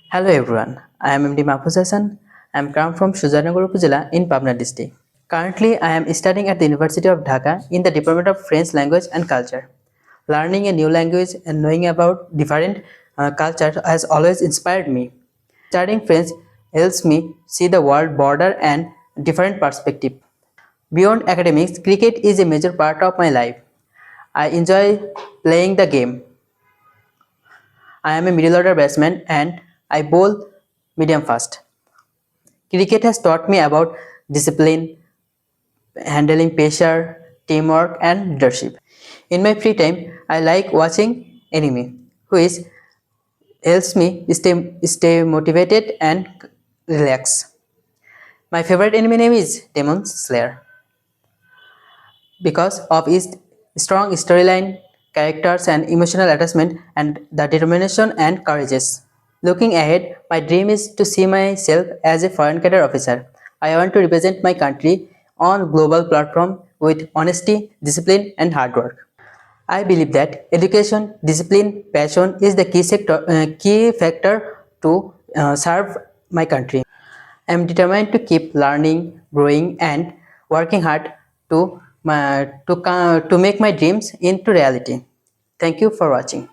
Hello everyone, I am MD Mahfuz Hassan. I am come from Shujarnagar Upazila in Pabna district. Currently, I am studying at the University of Dhaka in the Department of French Language and Culture. Learning a new language and knowing about different culture has always inspired me. Studying French helps me see the world broader and different perspective. Beyond academics, cricket is a major part of my life. I enjoy playing the game. I am a middle order batsman and I bowl medium fast. Cricket has taught me about discipline, handling pressure, teamwork, and leadership. In my free time, I like watching anime, which helps me stay motivated and relax. My favorite anime name is Demon Slayer because of its strong storyline, characters, and emotional attachment, and the determination and courageous. Looking ahead, my dream is to see myself as a foreign cadre officer. I want to represent my country on global platform with honesty, discipline, and hard work. I believe that education, discipline, passion is the key factor to serve my country. I am determined to keep learning, growing, and working hard to make my dreams into reality. Thank you for watching.